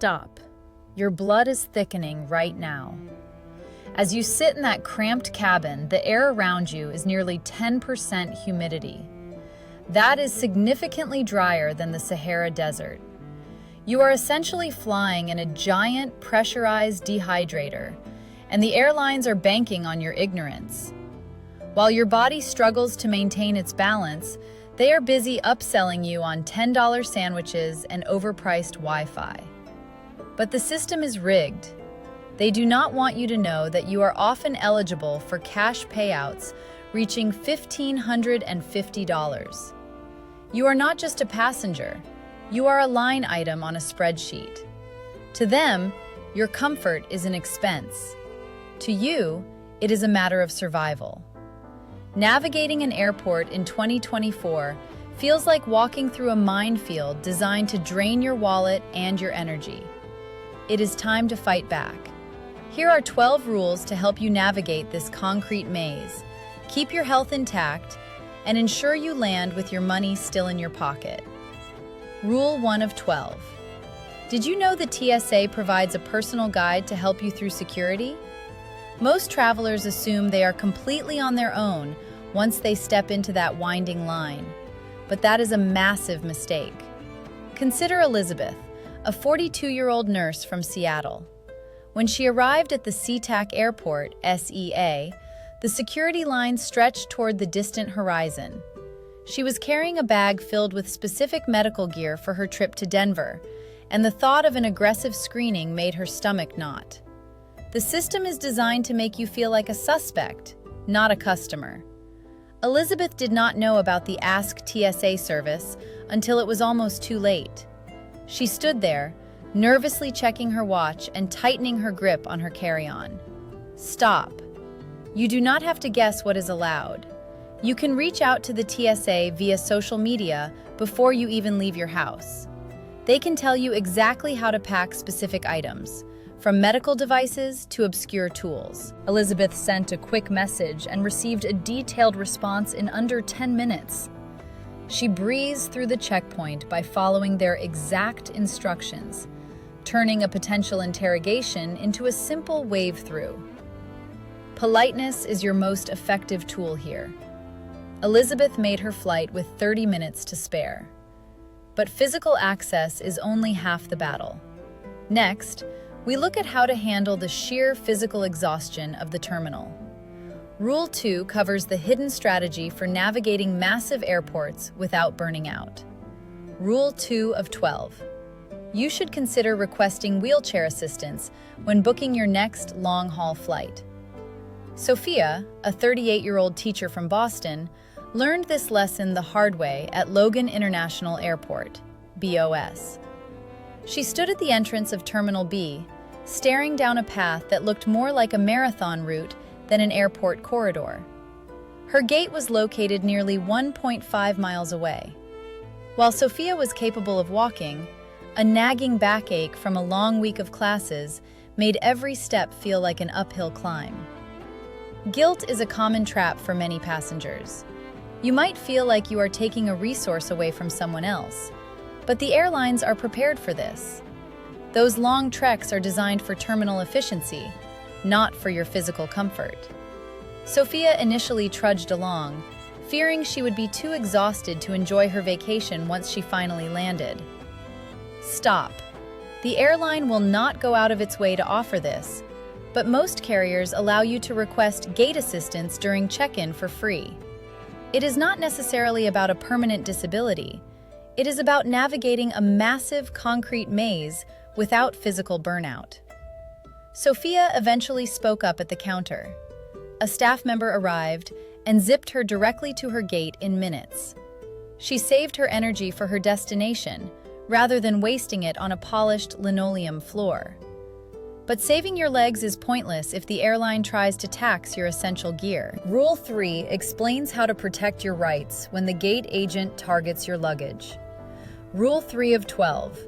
stop. Your blood is thickening right now. As you sit in that cramped cabin, the air around you is nearly 10% humidity. That is significantly drier than the Sahara Desert. You are essentially flying in a giant pressurized dehydrator, and the airlines are banking on your ignorance. While your body struggles to maintain its balance, they are busy upselling you on $10 sandwiches and overpriced Wi-Fi. But the system is rigged. They do not want you to know that you are often eligible for cash payouts reaching $1,550. You are not just a passenger, you are a line item on a spreadsheet. To them, your comfort is an expense. To you, it is a matter of survival. Navigating an airport in 2024 feels like walking through a minefield designed to drain your wallet and your energy. It is time to fight back. Here are 12 rules to help you navigate this concrete maze. Keep your health intact and ensure you land with your money still in your pocket. Rule 1 of 12. Did you know the TSA provides a personal guide to help you through security? Most travelers assume they are completely on their own once they step into that winding line, but that is a massive mistake. Consider Elizabeth, a 42-year-old nurse from Seattle. When she arrived at the SeaTac Airport, SEA, the security line stretched toward the distant horizon. She was carrying a bag filled with specific medical gear for her trip to Denver, and the thought of an aggressive screening made her stomach knot. The system is designed to make you feel like a suspect, not a customer. Elizabeth did not know about the Ask TSA service until it was almost too late. She stood there, nervously checking her watch and tightening her grip on her carry-on. Stop. You do not have to guess what is allowed. You can reach out to the TSA via social media before you even leave your house. They can tell you exactly how to pack specific items, from medical devices to obscure tools. Elizabeth sent a quick message and received a detailed response in under 10 minutes. She breezed through the checkpoint by following their exact instructions, turning a potential interrogation into a simple wave-through. Politeness is your most effective tool here. Elizabeth made her flight with 30 minutes to spare. But physical access is only half the battle. Next, we look at how to handle the sheer physical exhaustion of the terminal. Rule 2 covers the hidden strategy for navigating massive airports without burning out. Rule 2 of 12. You should consider requesting wheelchair assistance when booking your next long-haul flight. Sophia, a 38-year-old teacher from Boston, learned this lesson the hard way at Logan International Airport, BOS. She stood at the entrance of Terminal B, staring down a path that looked more like a marathon route than an airport corridor. Her gate was located nearly 1.5 miles away. While Sophia was capable of walking, a nagging backache from a long week of classes made every step feel like an uphill climb. Guilt is a common trap for many passengers. You might feel like you are taking a resource away from someone else, but the airlines are prepared for this. Those long treks are designed for terminal efficiency, not for your physical comfort. Sophia initially trudged along, fearing she would be too exhausted to enjoy her vacation once she finally landed. Stop. The airline will not go out of its way to offer this, but most carriers allow you to request gate assistance during check-in for free. It is not necessarily about a permanent disability. It is about navigating a massive concrete maze without physical burnout. Sophia eventually spoke up at the counter. A staff member arrived and zipped her directly to her gate in minutes. She saved her energy for her destination, rather than wasting it on a polished linoleum floor. But saving your legs is pointless if the airline tries to tax your essential gear. Rule 3 explains how to protect your rights when the gate agent targets your luggage. Rule 3 of 12.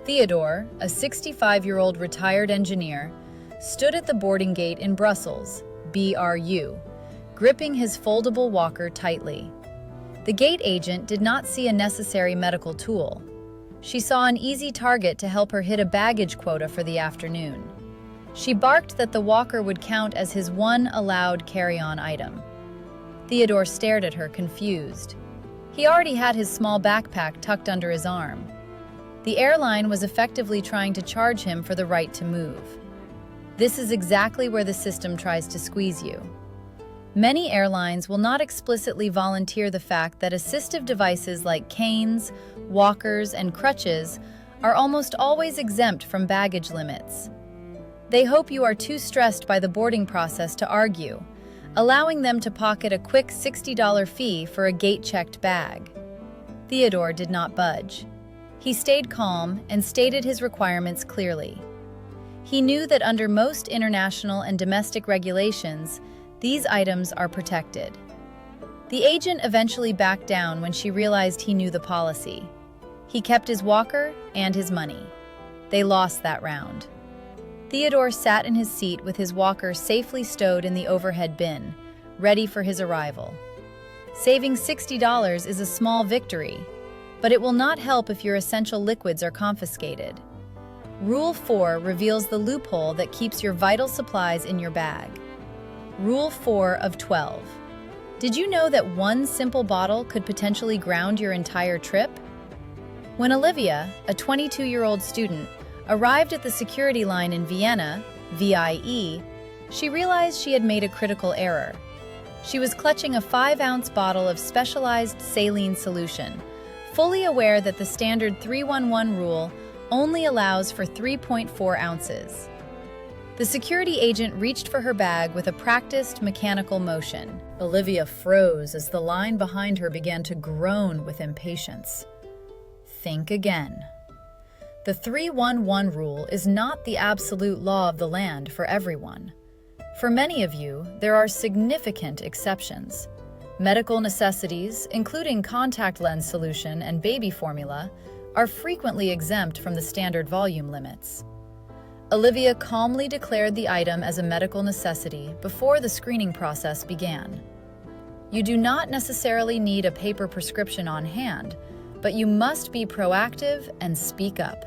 Theodore, a 65-year-old retired engineer, stood at the boarding gate in Brussels, BRU, gripping his foldable walker tightly. The gate agent did not see a necessary medical tool. She saw an easy target to help her hit a baggage quota for the afternoon. She barked that the walker would count as his one allowed carry-on item. Theodore stared at her, confused. He already had his small backpack tucked under his arm. The airline was effectively trying to charge him for the right to move. This is exactly where the system tries to squeeze you. Many airlines will not explicitly volunteer the fact that assistive devices like canes, walkers, and crutches are almost always exempt from baggage limits. They hope you are too stressed by the boarding process to argue, allowing them to pocket a quick $60 fee for a gate-checked bag. Theodore did not budge. He stayed calm and stated his requirements clearly. He knew that under most international and domestic regulations, these items are protected. The agent eventually backed down when she realized he knew the policy. He kept his walker and his money. They lost that round. Theodore sat in his seat with his walker safely stowed in the overhead bin, ready for his arrival. Saving $60 is a small victory, but it will not help if your essential liquids are confiscated. Rule 4 reveals the loophole that keeps your vital supplies in your bag. Rule 4 of 12. Did you know that one simple bottle could potentially ground your entire trip? When Olivia, a 22-year-old student, arrived at the security line in Vienna, VIE, she realized she had made a critical error. She was clutching a 5-ounce bottle of specialized saline solution, fully aware that the standard 311 rule only allows for 3.4 ounces. The security agent reached for her bag with a practiced mechanical motion. Olivia froze as the line behind her began to groan with impatience. Think again. The 311 rule is not the absolute law of the land for everyone. For many of you, there are significant exceptions. Medical necessities, including contact lens solution and baby formula, are frequently exempt from the standard volume limits. Olivia calmly declared the item as a medical necessity before the screening process began. You do not necessarily need a paper prescription on hand, but you must be proactive and speak up.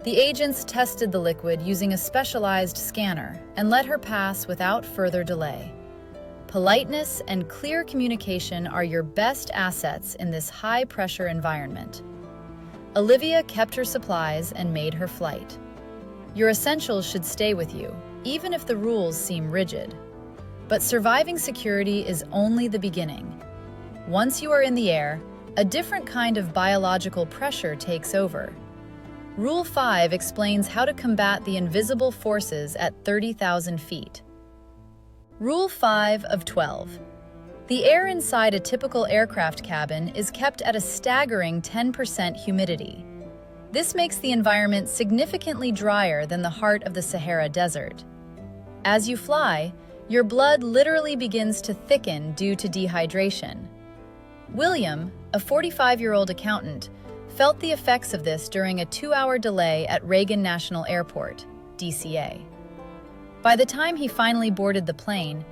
The agents tested the liquid using a specialized scanner and let her pass without further delay. Politeness and clear communication are your best assets in this high-pressure environment. Olivia kept her supplies and made her flight. Your essentials should stay with you, even if the rules seem rigid. But surviving security is only the beginning. Once you are in the air, a different kind of biological pressure takes over. Rule 5 explains how to combat the invisible forces at 30,000 feet. Rule 5 of 12. The air inside a typical aircraft cabin is kept at a staggering 10% humidity. This makes the environment significantly drier than the heart of the Sahara Desert. As you fly, your blood literally begins to thicken due to dehydration. William, a 45-year-old accountant, felt the effects of this during a 2-hour delay at Reagan National Airport, DCA. By the time he finally boarded the plane,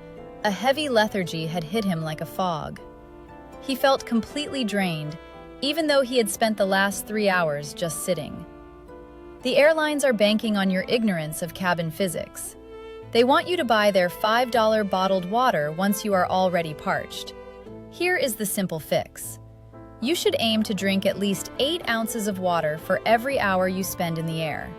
a heavy lethargy had hit him like a fog. He felt completely drained, even though he had spent the last 3 hours just sitting. The airlines are banking on your ignorance of cabin physics. They want you to buy their $5 bottled water once you are already parched. Here is the simple fix. You should aim to drink at least 8 ounces of water for every hour you spend in the air.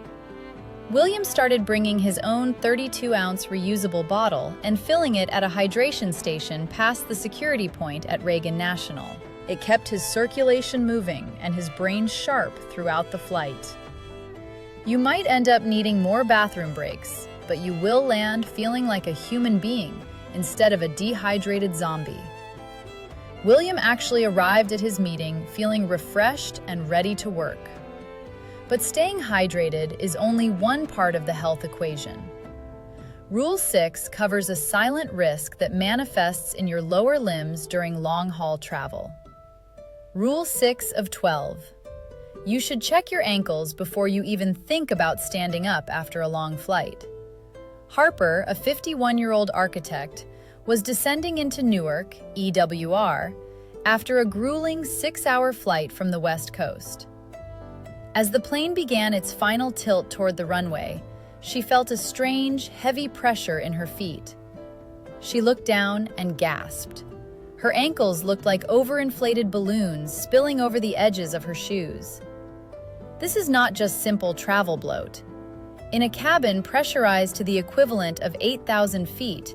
William started bringing his own 32-ounce reusable bottle and filling it at a hydration station past the security point at Reagan National. It kept his circulation moving and his brain sharp throughout the flight. You might end up needing more bathroom breaks, but you will land feeling like a human being instead of a dehydrated zombie. William actually arrived at his meeting feeling refreshed and ready to work. But staying hydrated is only one part of the health equation. Rule 6 covers a silent risk that manifests in your lower limbs during long-haul travel. Rule 6 of 12. You should check your ankles before you even think about standing up after a long flight. Harper, a 51-year-old architect, was descending into Newark, EWR, after a grueling 6-hour flight from the West Coast. As the plane began its final tilt toward the runway, she felt a strange, heavy pressure in her feet. She looked down and gasped. Her ankles looked like overinflated balloons spilling over the edges of her shoes. This is not just simple travel bloat. In a cabin pressurized to the equivalent of 8,000 feet,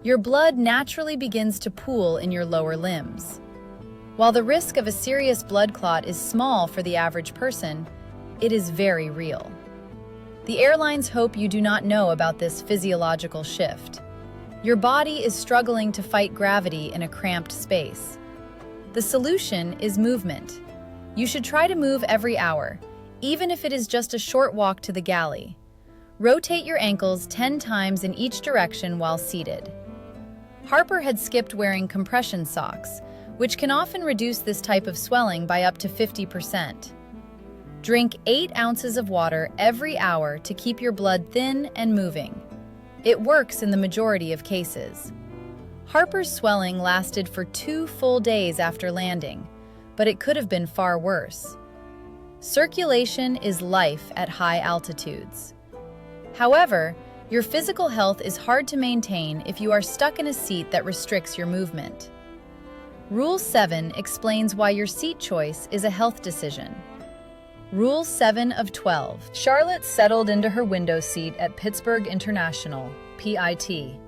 your blood naturally begins to pool in your lower limbs. While the risk of a serious blood clot is small for the average person, it is very real. The airlines hope you do not know about this physiological shift. Your body is struggling to fight gravity in a cramped space. The solution is movement. You should try to move every hour, even if it is just a short walk to the galley. Rotate your ankles 10 times in each direction while seated. Harper had skipped wearing compression socks, which can often reduce this type of swelling by up to 50%. Drink 8 ounces of water every hour to keep your blood thin and moving. It works in the majority of cases. Harper's swelling lasted for 2 full days after landing, but it could have been far worse. Circulation is life at high altitudes. However, your physical health is hard to maintain if you are stuck in a seat that restricts your movement. Rule 7 explains why your seat choice is a health decision. Rule 7 of 12. Charlotte settled into her window seat at Pittsburgh International, PIT,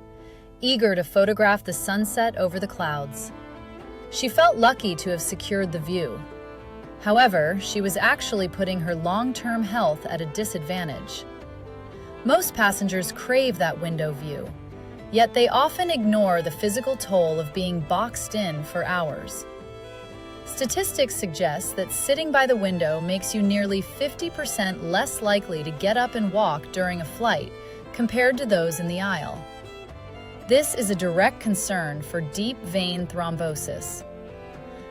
eager to photograph the sunset over the clouds. She felt lucky to have secured the view. However, she was actually putting her long-term health at a disadvantage. Most passengers crave that window view, yet they often ignore the physical toll of being boxed in for hours. Statistics suggest that sitting by the window makes you nearly 50% less likely to get up and walk during a flight compared to those in the aisle. This is a direct concern for deep vein thrombosis.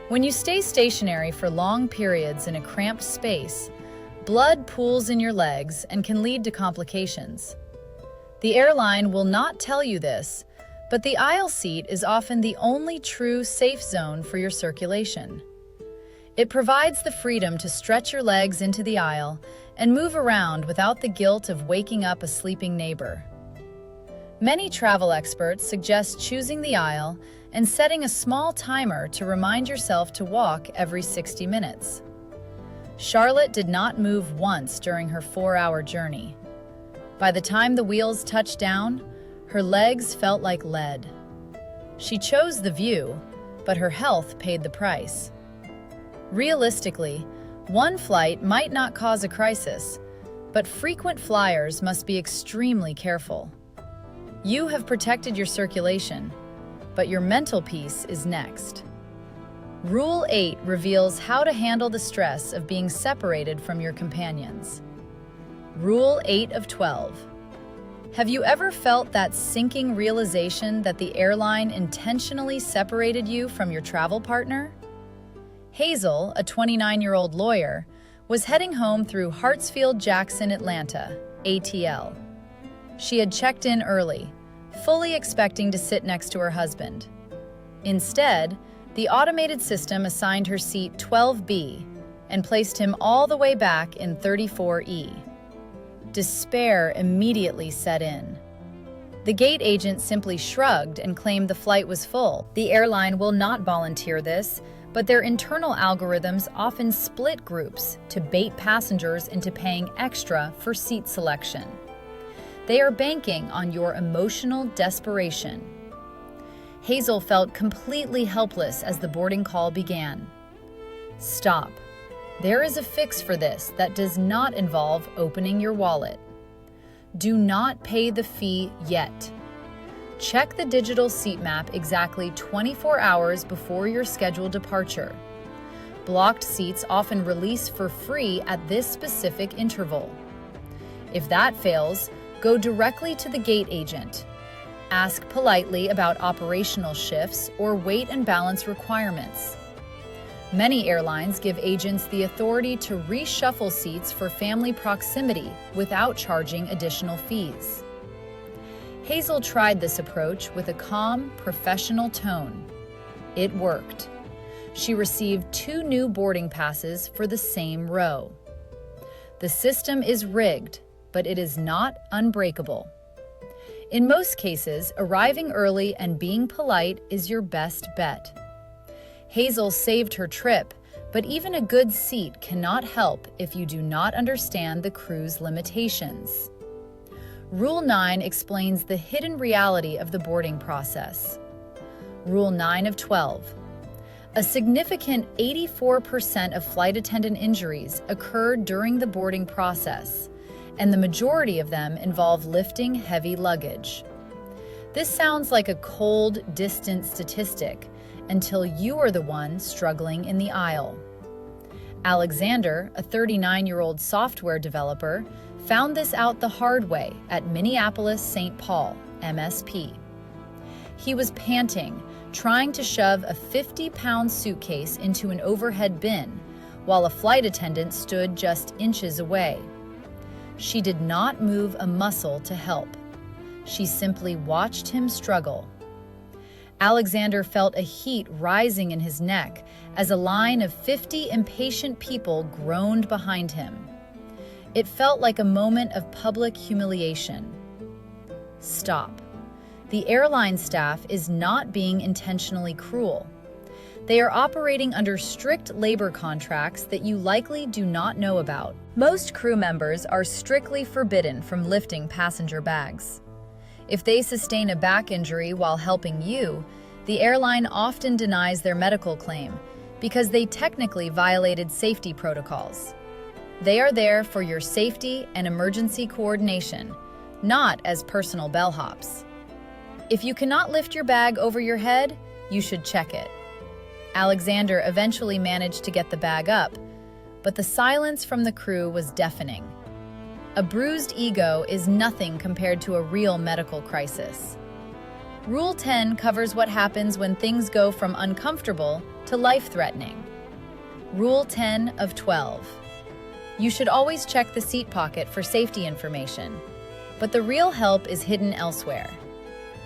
When you stay stationary for long periods in a cramped space, blood pools in your legs and can lead to complications. The airline will not tell you this, but the aisle seat is often the only true safe zone for your circulation. It provides the freedom to stretch your legs into the aisle and move around without the guilt of waking up a sleeping neighbor. Many travel experts suggest choosing the aisle and setting a small timer to remind yourself to walk every 60 minutes. Charlotte did not move once during her 4-hour journey. By the time the wheels touched down, her legs felt like lead. She chose the view, but her health paid the price. Realistically, one flight might not cause a crisis, but frequent flyers must be extremely careful. You have protected your circulation, but your mental peace is next. Rule 8 reveals how to handle the stress of being separated from your companions. Rule 8 of 12. Have you ever felt that sinking realization that the airline intentionally separated you from your travel partner? Hazel, a 29-year-old lawyer, was heading home through Hartsfield-Jackson, Atlanta, ATL. She had checked in early, fully expecting to sit next to her husband. Instead, the automated system assigned her seat 12B and placed him all the way back in 34E. Despair immediately set in. The gate agent simply shrugged and claimed the flight was full. The airline will not volunteer this, but their internal algorithms often split groups to bait passengers into paying extra for seat selection. They are banking on your emotional desperation. Hazel felt completely helpless as the boarding call began. Stop. There is a fix for this that does not involve opening your wallet. Do not pay the fee yet. Check the digital seat map exactly 24 hours before your scheduled departure. Blocked seats often release for free at this specific interval. If that fails, go directly to the gate agent. Ask politely about operational shifts or weight and balance requirements. Many airlines give agents the authority to reshuffle seats for family proximity without charging additional fees. Hazel tried this approach with a calm, professional tone. It worked. She received 2 new boarding passes for the same row. The system is rigged, but it is not unbreakable. In most cases, arriving early and being polite is your best bet. Hazel saved her trip, but even a good seat cannot help if you do not understand the crew's limitations. Rule 9 explains the hidden reality of the boarding process. Rule 9 of 12. A significant 84% of flight attendant injuries occur during the boarding process, and the majority of them involve lifting heavy luggage. This sounds like a cold, distant statistic until you are the one struggling in the aisle. Alexander, a 39-year-old software developer, found this out the hard way at Minneapolis-St. Paul, MSP. He was panting, trying to shove a 50-pound suitcase into an overhead bin, while a flight attendant stood just inches away. She did not move a muscle to help. She simply watched him struggle. Alexander felt a heat rising in his neck as a line of 50 impatient people groaned behind him. It felt like a moment of public humiliation. Stop. The airline staff is not being intentionally cruel. They are operating under strict labor contracts that you likely do not know about. Most crew members are strictly forbidden from lifting passenger bags. If they sustain a back injury while helping you, the airline often denies their medical claim because they technically violated safety protocols. They are there for your safety and emergency coordination, not as personal bellhops. If you cannot lift your bag over your head, you should check it. Alexander eventually managed to get the bag up, but the silence from the crew was deafening. A bruised ego is nothing compared to a real medical crisis. Rule 10 covers what happens when things go from uncomfortable to life-threatening. Rule 10 of 12. You should always check the seat pocket for safety information, but the real help is hidden elsewhere.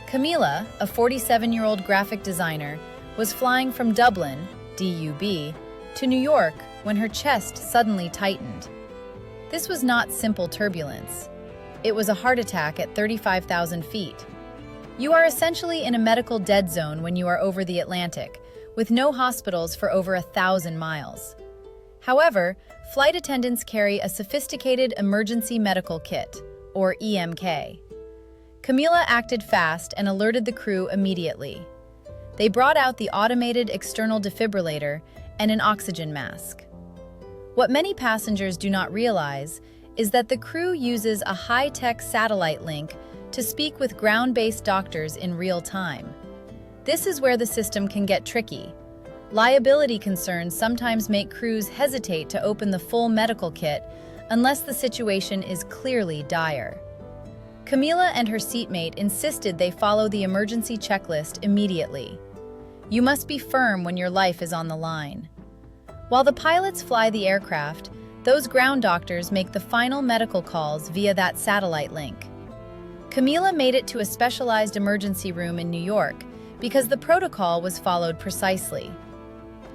Camila, a 47-year-old graphic designer, was flying from Dublin, DUB, to New York when her chest suddenly tightened. This was not simple turbulence. It was a heart attack at 35,000 feet. You are essentially in a medical dead zone when you are over the Atlantic, with no hospitals for over 1,000 miles. However, flight attendants carry a sophisticated emergency medical kit, or EMK. Camila acted fast and alerted the crew immediately. They brought out the automated external defibrillator and an oxygen mask. What many passengers do not realize is that the crew uses a high-tech satellite link to speak with ground-based doctors in real time. This is where the system can get tricky. Liability concerns sometimes make crews hesitate to open the full medical kit unless the situation is clearly dire. Camila and her seatmate insisted they follow the emergency checklist immediately. You must be firm when your life is on the line. While the pilots fly the aircraft, those ground doctors make the final medical calls via that satellite link. Camila made it to a specialized emergency room in New York because the protocol was followed precisely.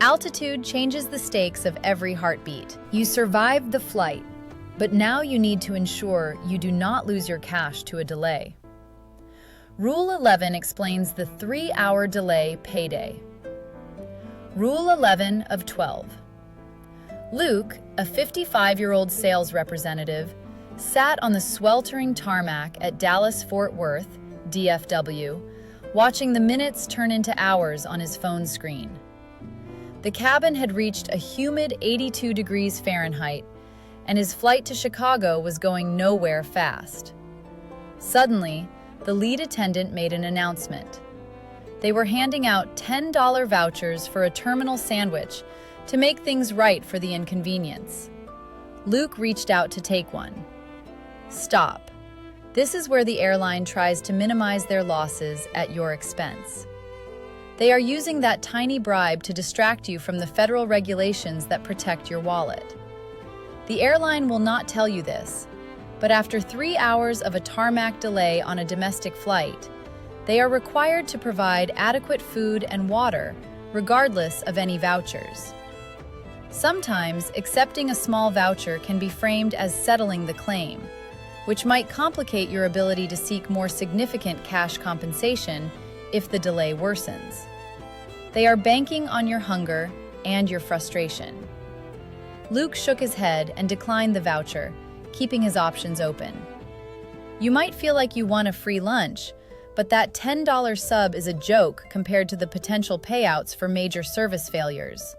Altitude changes the stakes of every heartbeat. You survived the flight, but now you need to ensure you do not lose your cash to a delay. Rule 11 explains the 3-hour delay payday. Rule 11 of 12. Luke, a 55-year-old sales representative, sat on the sweltering tarmac at Dallas-Fort Worth, DFW, watching the minutes turn into hours on his phone screen. The cabin had reached a humid 82 degrees Fahrenheit, and his flight to Chicago was going nowhere fast. Suddenly, the lead attendant made an announcement. They were handing out $10 vouchers for a terminal sandwich to make things right for the inconvenience. Luke reached out to take one. Stop. This is where the airline tries to minimize their losses at your expense. They are using that tiny bribe to distract you from the federal regulations that protect your wallet. The airline will not tell you this, but after 3 hours of a tarmac delay on a domestic flight, they are required to provide adequate food and water, regardless of any vouchers. Sometimes, accepting a small voucher can be framed as settling the claim, which might complicate your ability to seek more significant cash compensation if the delay worsens. They are banking on your hunger and your frustration. Luke shook his head and declined the voucher, keeping his options open. You might feel like you won a free lunch, but that $10 sub is a joke compared to the potential payouts for major service failures.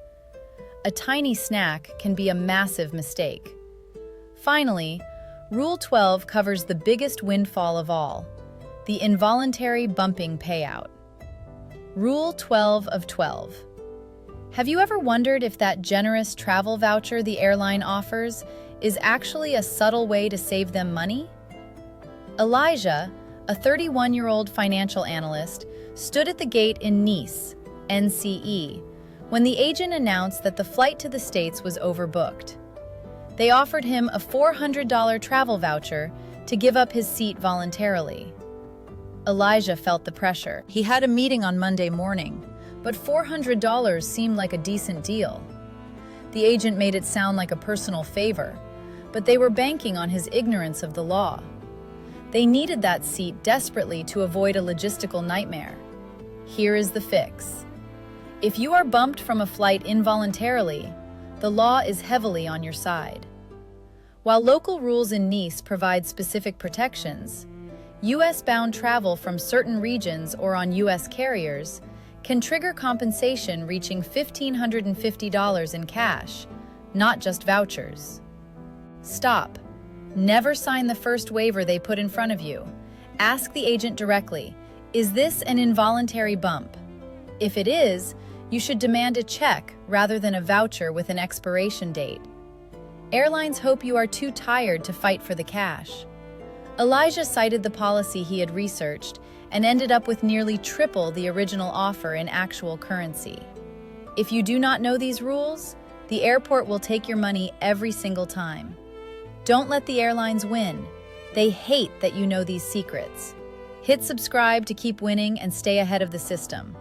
A tiny snack can be a massive mistake. Finally, Rule 12 covers the biggest windfall of all, the involuntary bumping payout. Rule 12 of 12. Have you ever wondered if that generous travel voucher the airline offers is actually a subtle way to save them money? Elijah, a 31-year-old financial analyst, stood at the gate in Nice, NCE, when the agent announced that the flight to the States was overbooked. They offered him a $400 travel voucher to give up his seat voluntarily. Elijah felt the pressure. He had a meeting on Monday morning, but $400 seemed like a decent deal. The agent made it sound like a personal favor, but they were banking on his ignorance of the law. They needed that seat desperately to avoid a logistical nightmare. Here is the fix. If you are bumped from a flight involuntarily, the law is heavily on your side. While local rules in Nice provide specific protections, U.S.-bound travel from certain regions or on U.S. carriers can trigger compensation reaching $1,550 in cash, not just vouchers. Stop. Never sign the first waiver they put in front of you. Ask the agent directly, is this an involuntary bump? If it is, you should demand a check rather than a voucher with an expiration date. Airlines hope you are too tired to fight for the cash. Elijah cited the policy he had researched and ended up with nearly triple the original offer in actual currency. If you do not know these rules, the airport will take your money every single time. Don't let the airlines win. They hate that you know these secrets. Hit subscribe to keep winning and stay ahead of the system.